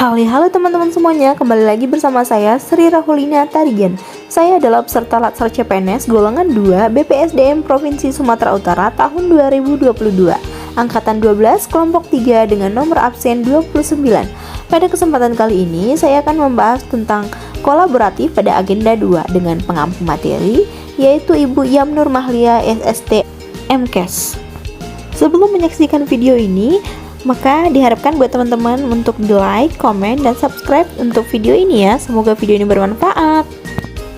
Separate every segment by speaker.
Speaker 1: Halo teman-teman semuanya, kembali lagi bersama saya Sri Rahulina Tarigan. Saya adalah peserta Latsar CPNS golongan 2 BPSDM Provinsi Sumatera Utara tahun 2022, angkatan 12 kelompok 3 dengan nomor absen 29. Pada kesempatan kali ini saya akan membahas tentang kolaboratif pada agenda 2 dengan pengampu materi, yaitu Ibu Yamnur Mahlia SST MKes. Sebelum menyaksikan video ini, maka diharapkan buat teman-teman untuk di like, komen, dan subscribe untuk video ini ya. Semoga video ini bermanfaat.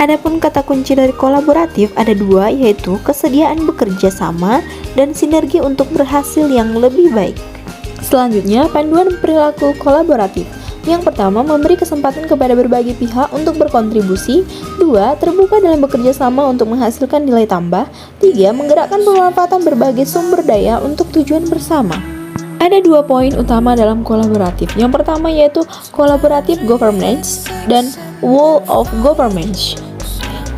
Speaker 1: Adapun kata kunci dari kolaboratif ada dua, yaitu kesediaan bekerja sama dan sinergi untuk berhasil yang lebih baik. Selanjutnya, panduan perilaku kolaboratif. Yang pertama, memberi kesempatan kepada berbagai pihak untuk berkontribusi. 2. Terbuka dalam bekerja sama untuk menghasilkan nilai tambah. 3. Menggerakkan pemanfaatan berbagai sumber daya untuk tujuan bersama. Ada dua poin utama dalam kolaboratif. Yang pertama yaitu collaborative governance dan whole of governance.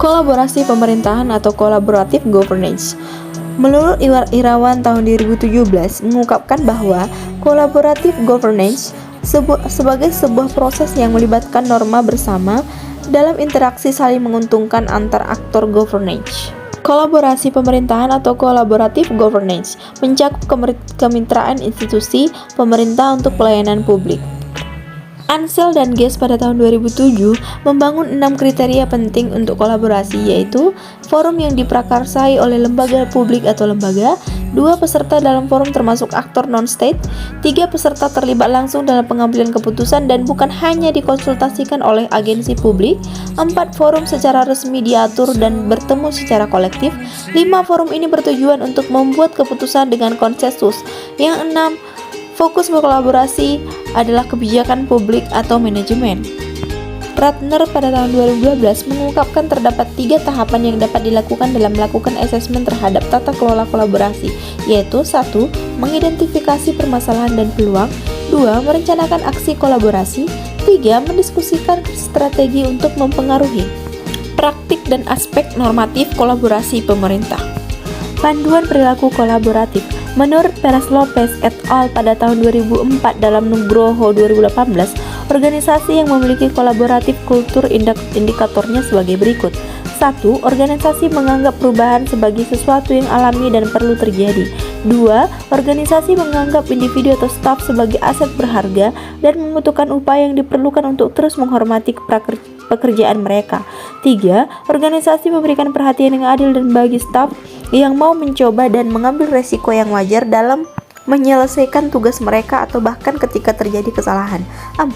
Speaker 1: Kolaborasi pemerintahan atau collaborative governance. Menurut Irawan tahun 2017 mengungkapkan bahwa collaborative governance sebagai sebuah proses yang melibatkan norma bersama dalam interaksi saling menguntungkan antar aktor governance. Kolaborasi pemerintahan atau collaborative governance mencakup kemitraan institusi pemerintah untuk pelayanan publik. Ansel dan Guest pada tahun 2007 membangun 6 kriteria penting untuk kolaborasi, yaitu forum yang diprakarsai oleh lembaga publik atau lembaga, 2 peserta dalam forum termasuk aktor non-state, 3 peserta terlibat langsung dalam pengambilan keputusan dan bukan hanya dikonsultasikan oleh agensi publik, 4 forum secara resmi diatur dan bertemu secara kolektif, 5 forum ini bertujuan untuk membuat keputusan dengan konsensus, yang 6 fokus berkolaborasi adalah kebijakan publik atau manajemen. Ratner pada tahun 2012 mengungkapkan terdapat 3 tahapan yang dapat dilakukan dalam melakukan asesmen terhadap tata kelola kolaborasi, yaitu 1. Mengidentifikasi permasalahan dan peluang, 2. Merencanakan aksi kolaborasi, 3. Mendiskusikan strategi untuk mempengaruhi. Praktik dan aspek normatif kolaborasi pemerintah. Panduan perilaku kolaboratif. Menurut Perez Lopez et al. Pada tahun 2004 dalam Nugroho 2018, organisasi yang memiliki kolaboratif kultur indikatornya sebagai berikut. 1. Organisasi menganggap perubahan sebagai sesuatu yang alami dan perlu terjadi. 2. Organisasi menganggap individu atau staf sebagai aset berharga dan membutuhkan upaya yang diperlukan untuk terus menghormati pekerjaan mereka. 3. Organisasi memberikan perhatian yang adil dan bagi staf yang mau mencoba dan mengambil resiko yang wajar dalam menyelesaikan tugas mereka atau bahkan ketika terjadi kesalahan. 4.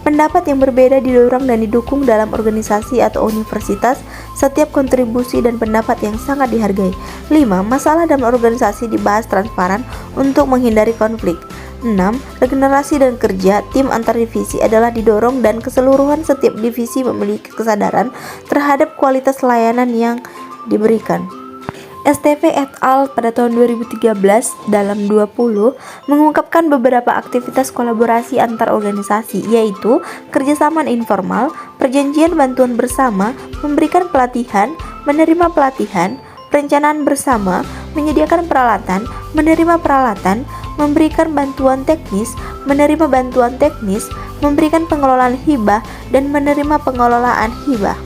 Speaker 1: Pendapat yang berbeda didorong dan didukung dalam organisasi atau universitas. Setiap kontribusi dan pendapat yang sangat dihargai. 5. Masalah dalam organisasi dibahas transparan untuk menghindari konflik. 6. Regenerasi dan kerja tim antar divisi adalah didorong dan keseluruhan setiap divisi memiliki kesadaran terhadap kualitas layanan yang diberikan. STV et al. Pada tahun 2013 dalam 20 mengungkapkan beberapa aktivitas kolaborasi antar organisasi, yaitu kerjasama informal, perjanjian bantuan bersama, memberikan pelatihan, menerima pelatihan, perencanaan bersama, menyediakan peralatan, menerima peralatan, memberikan bantuan teknis, menerima bantuan teknis, memberikan pengelolaan hibah, dan menerima pengelolaan hibah.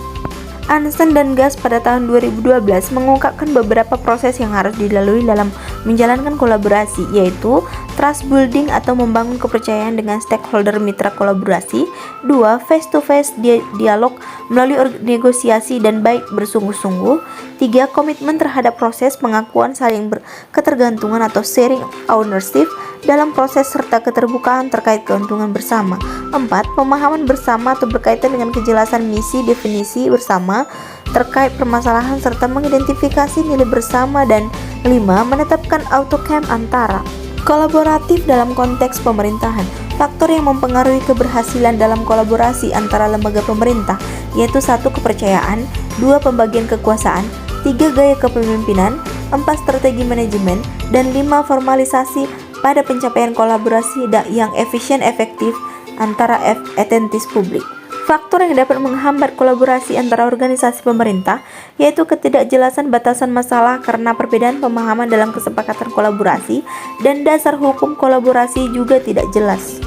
Speaker 1: Ansen dan Gas pada tahun 2012 mengungkapkan beberapa proses yang harus dilalui dalam menjalankan kolaborasi, yaitu trust building atau membangun kepercayaan dengan stakeholder mitra kolaborasi. 2. Face to face dialog melalui negosiasi dan baik bersungguh-sungguh. 3. Komitmen terhadap proses pengakuan saling ketergantungan atau sharing ownership dalam proses serta keterbukaan terkait keuntungan bersama. 4. Pemahaman bersama atau berkaitan dengan kejelasan misi definisi bersama terkait permasalahan serta mengidentifikasi nilai bersama. Dan 5. Menetapkan outcome antara kolaboratif dalam konteks pemerintahan. Faktor yang mempengaruhi keberhasilan dalam kolaborasi antara lembaga pemerintah yaitu 1. Kepercayaan, 2. Pembagian kekuasaan, 3. Gaya kepemimpinan, 4. Strategi manajemen, dan 5. Formalisasi pada pencapaian kolaborasi yang efisien efektif antara entitas publik. Faktor yang dapat menghambat kolaborasi antara organisasi pemerintah yaitu ketidakjelasan batasan masalah karena perbedaan pemahaman dalam kesepakatan kolaborasi dan dasar hukum kolaborasi juga tidak jelas.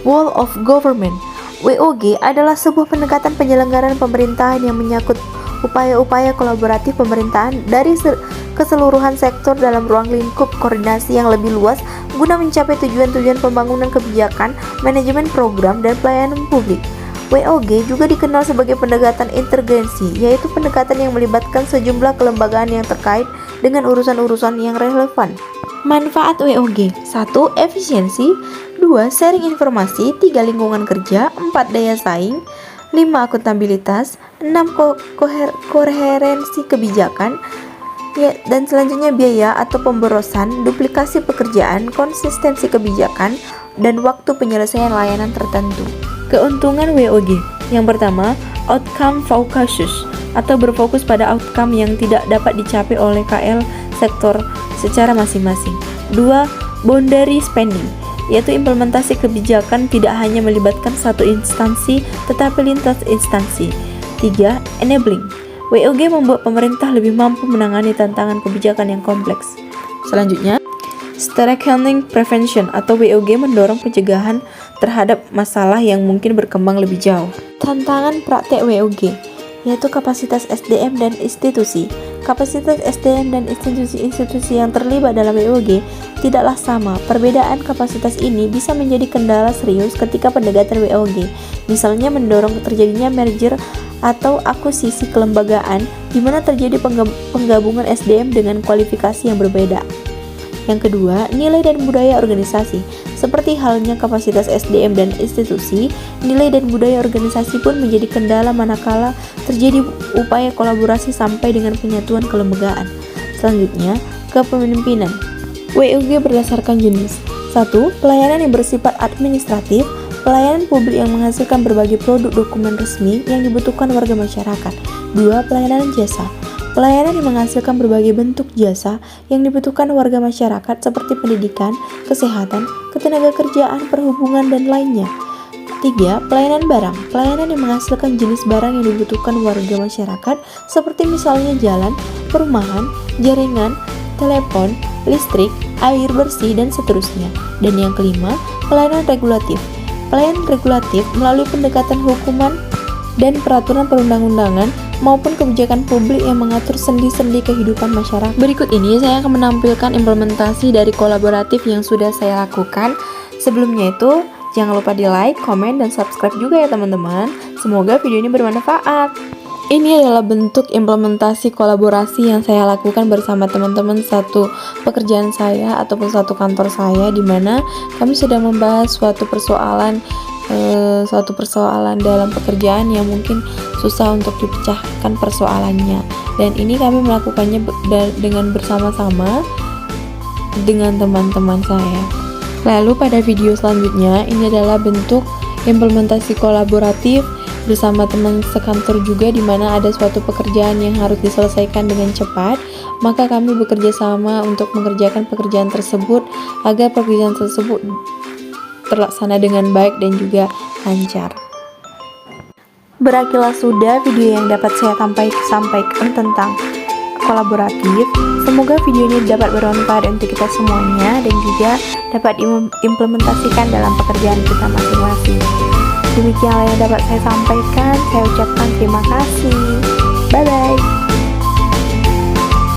Speaker 1: Whole of Government. WOG adalah sebuah pendekatan penyelenggaraan pemerintahan yang menyangkut upaya-upaya kolaboratif pemerintahan dari keseluruhan sektor dalam ruang lingkup koordinasi yang lebih luas guna mencapai tujuan-tujuan pembangunan kebijakan, manajemen program, dan pelayanan publik. WOG juga dikenal sebagai pendekatan integrasi, yaitu pendekatan yang melibatkan sejumlah kelembagaan yang terkait dengan urusan-urusan yang relevan. Manfaat WOG: 1. Efisiensi, 2. Sharing informasi, 3. Lingkungan kerja, 4. Daya saing, 5. Akuntabilitas, 6. Koherensi kebijakan, dan selanjutnya biaya atau pemborosan, duplikasi pekerjaan, konsistensi kebijakan, dan waktu penyelesaian layanan tertentu. Keuntungan WOG: yang pertama, outcome focus atau berfokus pada outcome yang tidak dapat dicapai oleh KL sektor secara masing-masing. 2. Boundary spending, yaitu implementasi kebijakan tidak hanya melibatkan satu instansi tetapi lintas instansi. 3. Enabling, WOG membuat pemerintah lebih mampu menangani tantangan kebijakan yang kompleks. Selanjutnya, Strategic Prevention atau WOG mendorong pencegahan terhadap masalah yang mungkin berkembang lebih jauh. Tantangan praktek WOG, yaitu kapasitas SDM dan institusi. Kapasitas SDM dan institusi-institusi yang terlibat dalam WOG tidaklah sama. Perbedaan kapasitas ini bisa menjadi kendala serius ketika pendekatan WOG, misalnya mendorong terjadinya merger atau akuisisi kelembagaan di mana terjadi penggabungan SDM dengan kualifikasi yang berbeda. Yang kedua, nilai dan budaya organisasi. Seperti halnya kapasitas SDM dan institusi, nilai dan budaya organisasi pun menjadi kendala manakala terjadi upaya kolaborasi sampai dengan penyatuan kelembagaan. Selanjutnya, kepemimpinan. WOG berdasarkan jenis. 1. Pelayanan yang bersifat administratif, pelayanan publik yang menghasilkan berbagai produk dokumen resmi yang dibutuhkan warga masyarakat. 2. Pelayanan jasa, pelayanan yang menghasilkan berbagai bentuk jasa yang dibutuhkan warga masyarakat seperti pendidikan, kesehatan, ketenagakerjaan, perhubungan, dan lainnya. 3. Pelayanan barang, pelayanan yang menghasilkan jenis barang yang dibutuhkan warga masyarakat seperti misalnya jalan, perumahan, jaringan, telepon, listrik, air bersih, dan seterusnya. Dan yang kelima, pelayanan regulatif. Pelayanan regulatif melalui pendekatan hukuman dan peraturan perundang-undangan maupun kebijakan publik yang mengatur sendi-sendi kehidupan masyarakat. Berikut ini saya akan menampilkan implementasi dari kolaboratif yang sudah saya lakukan. Sebelumnya itu, jangan lupa di like, komen, dan subscribe juga ya teman-teman. Semoga video ini bermanfaat. Ini adalah bentuk implementasi kolaborasi yang saya lakukan bersama teman-teman satu pekerjaan saya ataupun satu kantor saya, di mana kami sedang membahas suatu persoalan dalam pekerjaan yang mungkin susah untuk dipecahkan persoalannya, dan ini kami melakukannya dengan bersama-sama dengan teman-teman saya. Lalu pada video selanjutnya, ini adalah bentuk implementasi kolaboratif bersama teman sekantor juga, di mana ada suatu pekerjaan yang harus diselesaikan dengan cepat, maka kami bekerja sama untuk mengerjakan pekerjaan tersebut agar pekerjaan tersebut terlaksana dengan baik dan juga lancar. Berakhirlah sudah video yang dapat saya sampaikan tentang kolaboratif. Semoga video ini dapat bermanfaat untuk kita semuanya dan juga dapat diimplementasikan dalam pekerjaan kita masing-masing. Demikianlah yang dapat saya sampaikan. Saya ucapkan terima kasih. Bye-bye.